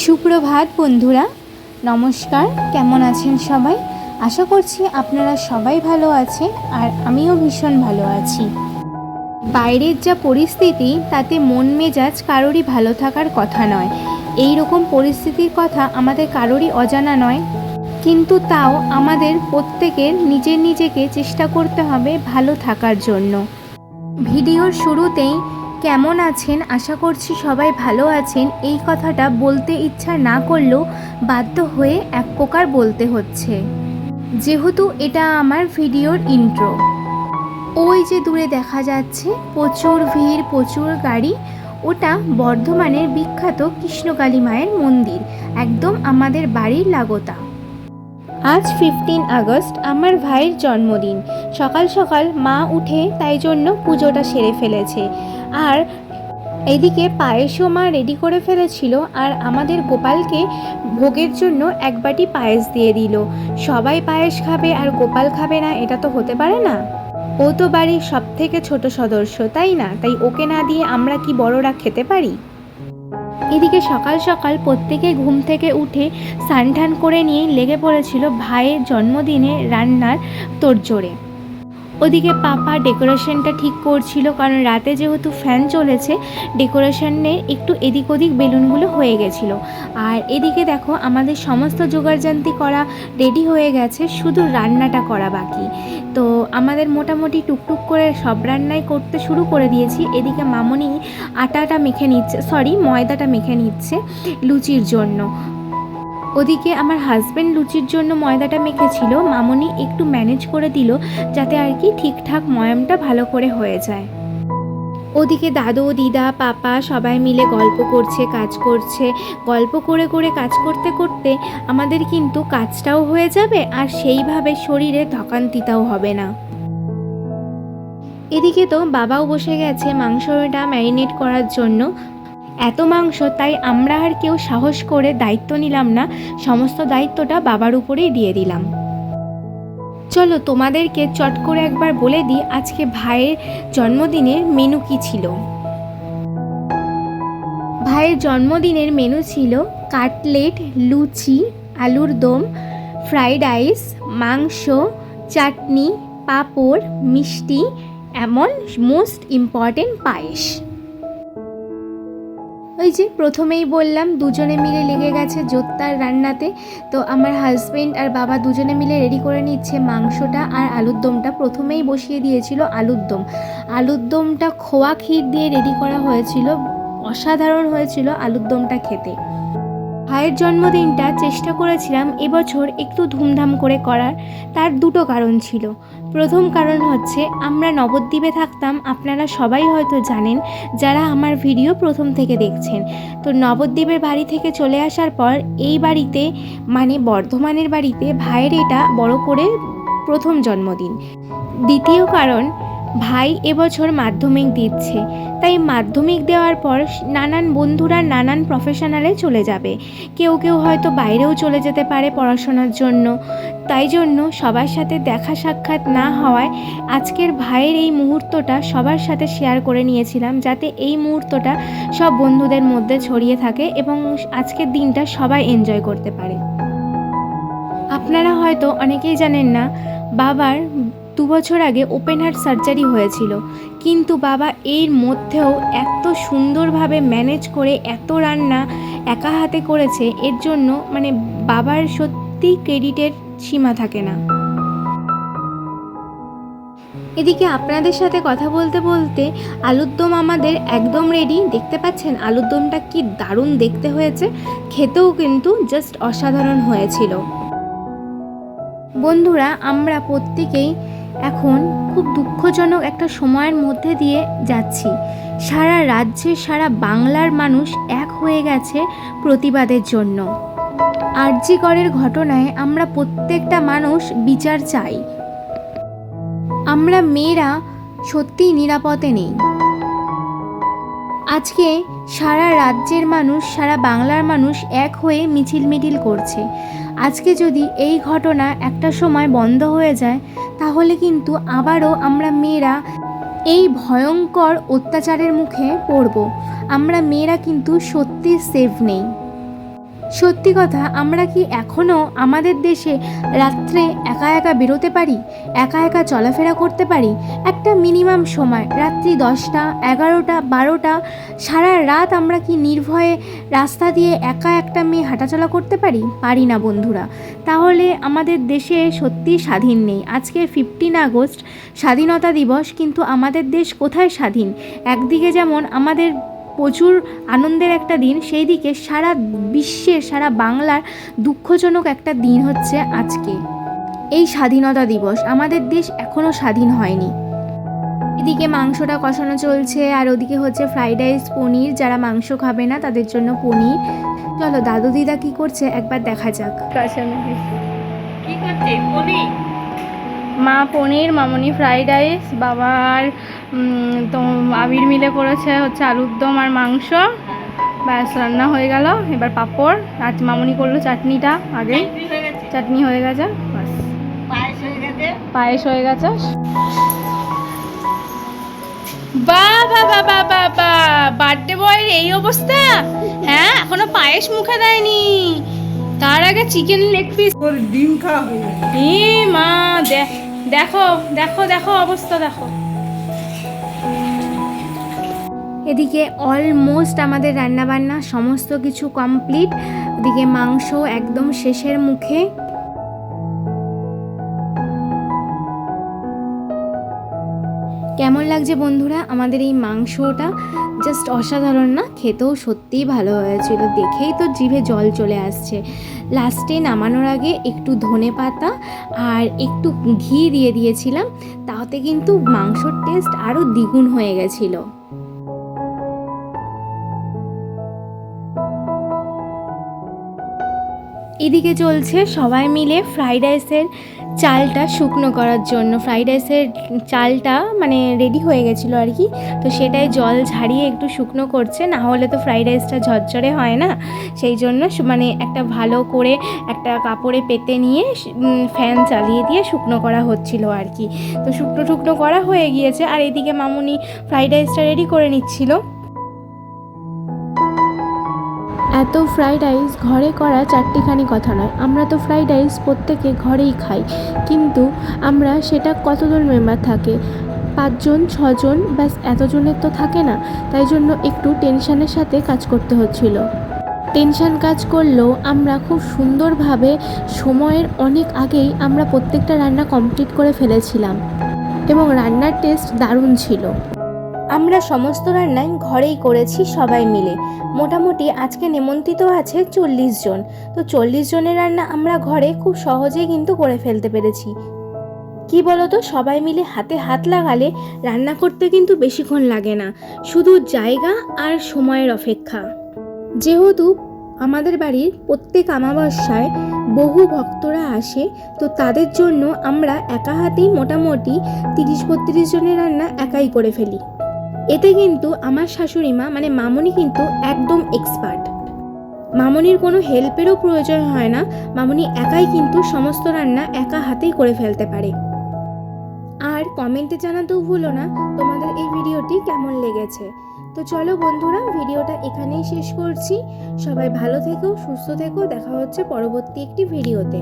সুপ্রভাত বন্ধুরা, নমস্কার। কেমন আছেন সবাই? আশা করছি আপনারা সবাই ভালো আছেন আর আমিও ভীষণ ভালো আছি। বাইরের যা পরিস্থিতি তাতে মন মেজাজ কারোরই ভালো থাকার কথা নয়। এই রকম পরিস্থিতির কথা আমাদের কারোরই অজানা নয়, কিন্তু তাও আমাদের প্রত্যেকের নিজেকে চেষ্টা করতে হবে ভালো থাকার জন্য। ভিডিওর শুরুতেই কেমন আছেন, আশা করছি সবাই ভালো আছেন, এই কথাটা বলতে ইচ্ছা না করলেও বাধ্য হয়ে এক প্রকার বলতে হচ্ছে, যেহেতু এটা আমার ভিডিওর ইন্ট্রো। ওই যে দূরে দেখা যাচ্ছে প্রচুর ভিড়, প্রচুর গাড়ি, ওটা বর্ধমানের বিখ্যাত কৃষ্ণকালী মায়ের মন্দির, একদম আমাদের বাড়ির লাগোতা। আজ 15 আগস্ট আমার ভাইয়ের জন্মদিন। সকাল সকাল মা উঠে তাই জন্য পুজোটা সেরে ফেলেছে, আর এদিকে পায়েসও মা রেডি করে ফেলেছিল, আর আমাদের গোপালকে ভোগের জন্য এক বাটি পায়েস দিয়ে দিল। সবাই পায়েস খাবে আর গোপাল খাবে না, এটা তো হতে পারে না। ও তো বাড়ির সব থেকে ছোট সদস্য, তাই না? তাই ওকে না দিয়ে আমরা কি বড়রা খেতে পারি? এদিকে সকাল সকাল প্রত্যেকে ঘুম থেকে উঠে স্নান টান করে নিয়ে লেগে পড়েছিল ভাইয়ের জন্মদিনে রান্নার তোড়জোড়ে। ওদিকে পাপা ডেকোরেশনটা ঠিক করছিল, কারণ রাতে যেহেতু ফ্যান চলেছে, ডেকোরেশনের একটু এদিক ওদিক বেলুনগুলো হয়ে গেছিলো। আর এদিকে দেখো আমাদের সমস্ত জোগাড়জান্তি করা রেডি হয়ে গেছে, শুধু রান্নাটা করা বাকি। তো আমাদের মোটামুটি টুকটুক করে সব রান্নাই করতে শুরু করে দিয়েছি। এদিকে মামনি ময়দাটা মেখে নিচ্ছে লুচির জন্য। ওদিকে আমার হাজব্যান্ড লুচির জন্য ময়দাটা মেখেছিল, মামনি একটু ম্যানেজ করে দিল যাতে আর কি ঠিকঠাক ময়ামটা ভালো করে হয়ে যায়। ওদিকে দাদু, দিদা, পাপা সবাই মিলে গল্প করছে, কাজ করছে। গল্প করে করে কাজ করতে করতে আমাদের কিন্তু কাজটাও হয়ে যাবে আর সেইভাবে শরীরে ধকান্তিতাও হবে না। এদিকে তো বাবাও বসে গেছে মাংসটা ম্যারিনেট করার জন্য। এত মাংস, তাই আমরা আর কেউ সাহস করে দায়িত্ব নিলাম না, সমস্ত দায়িত্বটা বাবার উপরেই দিয়ে দিলাম। চলো তোমাদেরকে চট করে একবার বলে দিই আজকে ভাইয়ের জন্মদিনের মেনু কি ছিল। ভাইয়ের জন্মদিনের মেনু ছিল কাটলেট, লুচি, আলুর দম, ফ্রাইড রাইস, মাংস, চাটনি, পাঁপড়, মিষ্টি, এমন মোস্ট ইম্পর্টেন্ট পায়েস। ওই যে প্রথমেই বললাম দুজনে মিলে লেগে গেছে জোরদার রান্নাতে। তো আমার হাজব্যান্ড আর বাবা দুজনে মিলে রেডি করে নিচ্ছে মাংসটা, আর আলুর দমটা প্রথমেই বসিয়ে দিয়েছিল। আলুর দমটা খোয়া ক্ষীর দিয়ে রেডি করা হয়েছিল, অসাধারণ হয়েছিল আলুর দমটা খেতে। ভাইয়ের জন্মদিনটা চেষ্টা করেছিলাম এবছর একটু ধুমধাম করে করার, তার দুটো কারণ ছিল। প্রথম কারণ হচ্ছে আমরা নবদ্বীপে থাকতাম, আপনারা সবাই হয়তো জানেন যারা আমার ভিডিও প্রথম থেকে দেখছেন। তো নবদ্বীপের বাড়ি থেকে চলে আসার পর এই বাড়িতে, মানে বর্ধমানের বাড়িতে, ভাইয়ের এটা বড় করে প্রথম জন্মদিন। দ্বিতীয় কারণ, ভাই এবছর মাধ্যমিক দিচ্ছে, তাই মাধ্যমিক দেওয়ার পর নানান বন্ধুরা নানান প্রফেশনালে চলে যাবে, কেউ কেউ হয়তো বাইরেও চলে যেতে পারে পড়াশোনার জন্য। তাই জন্য সবার সাথে দেখা সাক্ষাৎ না হওয়ায় আজকের ভাইয়ের এই মুহূর্তটা সবার সাথে শেয়ার করে নিয়েছিলাম, যাতে এই মুহূর্তটা সব বন্ধুদের মধ্যে ছড়িয়ে থাকে এবং আজকের দিনটা সবাই এনজয় করতে পারে। আপনারা হয়তো অনেকেই জানেন না, বাবার 2 বছর আগে ওপেন হার্ট সার্জারি হয়েছিল, কিন্তু বাবা এর মধ্যেও এত সুন্দরভাবে ম্যানেজ করে এত রান্না একা হাতে করেছে, এর জন্য মানে বাবার সত্যি ক্রেডিটের সীমা থাকে না। এদিকে আপনাদের সাথে কথা বলতে বলতে আলুর দম আমাদের একদম রেডি। দেখতে পাচ্ছেন আলুর দমটা কি দারুণ দেখতে হয়েছে, খেতেও কিন্তু জাস্ট অসাধারণ হয়েছিল। বন্ধুরা, আমরা প্রত্যেকেই এখন খুব দুঃখজনক একটা সময়ের মধ্যে দিয়ে যাচ্ছি। সারা রাজ্যে, সারা বাংলার মানুষ এক হয়ে গেছে প্রতিবাদের জন্য। আরজি করের ঘটনায় আমরা প্রত্যেকটা মানুষ বিচার চাই। আমরা মেয়েরা সত্যিই নিরাপদে নেই। আজকে সারা রাজ্যের মানুষ, সারা বাংলার মানুষ এক হয়ে মিছিল করছে। আজকে যদি এই ঘটনা একটা সময় বন্ধ হয়ে যায়, তাহলে কিন্তু আবারও আমরা মেয়েরা এই ভয়ঙ্কর অত্যাচারের মুখে পড়ব। আমরা মেয়েরা কিন্তু সত্যি সেফ নেই। সত্যি কথা, আমরা কি এখনও আমাদের দেশে রাত্রে একা একা বেরোতে পারি, একা একা চলাফেরা করতে পারি? একটা মিনিমাম সময় রাত্রি 10টা, 11টা, 12টা সারা রাত আমরা কি নির্ভয়ে রাস্তা দিয়ে একা একটা মেয়ে হাঁটাচলা করতে পারি? পারি না বন্ধুরা। তাহলে আমাদের দেশে সত্যি স্বাধীন নেই। আজকে 15 আগস্ট স্বাধীনতা দিবস, কিন্তু আমাদের দেশ কোথায় স্বাধীন? একদিকে যেমন আমাদের প্রচুর আনন্দের একটা দিন, সেই দিকে সারা বিশ্বের, সারা বাংলার দুঃখজনক একটা দিন হচ্ছে আজকে এই স্বাধীনতা দিবস। আমাদের দেশ এখনও স্বাধীন হয়নি। এদিকে মাংসটা কষানো চলছে, আর ওদিকে হচ্ছে ফ্রাইড রাইস, পনির। যারা মাংস খাবে না তাদের জন্য পনির। চলো দাদু দিদা কি করছে একবার দেখা যাক। কি করছে? পনির। মা পনির, মামনি ফ্রাইড রাইস, বাবা আর তো আবির মিলে করেছে হচ্ছে আলুর দম আর মাংস। ব্যাস, রান্না হয়ে গেল। এবার পাঁপড়, আর মামনি করলো চাটনিটা আগে। চাটনি হয়ে গেছে, ব্যাস পায়েস হয়ে গেছে। বাবা বাবা বাবা, বার্থডে বয়ের এই অবস্থা! হ্যাঁ, এখনো পায়েস মুখে দেয়নি, তার আগে চিকেন লেগ পিস ডিম খাওয়া হয়ে গেছে। মা দেখো দেখো দেখো অবস্থা দেখো। এদিকে অলমোস্ট আমাদের রান্নাবান্না সমস্ত কিছু কমপ্লিট। ওদিকে মাংস একদম শেষের মুখে। কেমন লাগছে বন্ধুরা আমাদের এই মাংসটা? জাস্ট অসাধারণ না? খেতেও সত্যিই ভালো হয়েছিল, দেখেই তো জিভে জল চলে আসছে। লাস্টে নামানোর আগে একটু ধনেপাতা আর একটু ঘি দিয়ে দিয়েছিলাম, তাতে কিন্তু মাংসর টেস্ট আরও দ্বিগুণ হয়ে গেছিলো। এদিকে চলছে সবাই মিলে ফ্রাইড রাইসের চালটা শুকনো করার জন্য। ফ্রাইড রাইসের চালটা মানে রেডি হয়ে গেছিলো আর কি, তো সেটাই জল ঝাড়িয়ে একটু শুকনো করছে, না হলে তো ফ্রাইড রাইসটা ঝরঝরে হয় না। সেই জন্য মানে একটা ভালো করে একটা কাপড়ে পেতে নিয়ে ফ্যান চালিয়ে দিয়ে শুকনো করা হচ্ছিলো আর কি। তো শুকনো করা হয়ে গিয়েছে, আর এদিকে মামুনি ফ্রাইড রাইসটা রেডি করে নিচ্ছিল। এত ফ্রাইড রাইস ঘরে করা চারটিখানি কথা নয়, আমরা তো ফ্রাইড রাইস প্রত্যেকে ঘরেই খাই, কিন্তু আমরা সেটা কতজন মেম্বার থাকে? 5 জন 6 জন, ব্যাস এতজনের তো থাকে না। তাই জন্য একটু টেনশানের সাথে কাজ করতে হচ্ছিল। টেনশান কাজ করলেও আমরা খুব সুন্দরভাবে সময়ের অনেক আগেই আমরা প্রত্যেকটা রান্না কমপ্লিট করে ফেলেছিলাম, এবং রান্নার টেস্ট দারুণ ছিল। আমরা সমস্ত রান্নাই ঘরেই করেছি সবাই মিলে। মোটামুটি আজকে নিমন্ত্রিত আছে 40 জন। তো 40 জনের রান্না আমরা ঘরে খুব সহজেই কিন্তু করে ফেলতে পেরেছি। কি বলতো, সবাই মিলে হাতে হাত লাগালে রান্না করতে কিন্তু বেশিক্ষণ লাগে না, শুধু জায়গা আর সময়ের অপেক্ষা। যেহেতু আমাদের বাড়ির প্রত্যেক অমাবস্যায় বহু ভক্তরা আসে, তো তাদের জন্য আমরা একা হাতেই মোটামুটি 30-32 জনের রান্না একাই করে ফেলি। এতে কিন্তু আমার শাশুড়ি মা মানে মামনি কিন্তু একদম এক্সপার্ট। মামনির কোনো হেল্পেরও প্রয়োজন হয় না, মামনি একাই কিন্তু সমস্ত রান্না একা হাতেই করে ফেলতে পারে। আর কমেন্টে জানাতেও ভুলো না তোমাদের এই ভিডিওটি কেমন লেগেছে। তো চলো বন্ধুরা, ভিডিওটা এখানেই শেষ করছি। সবাই ভালো থেকো, সুস্থ থেকো, দেখা হচ্ছে পরবর্তী একটি ভিডিওতে।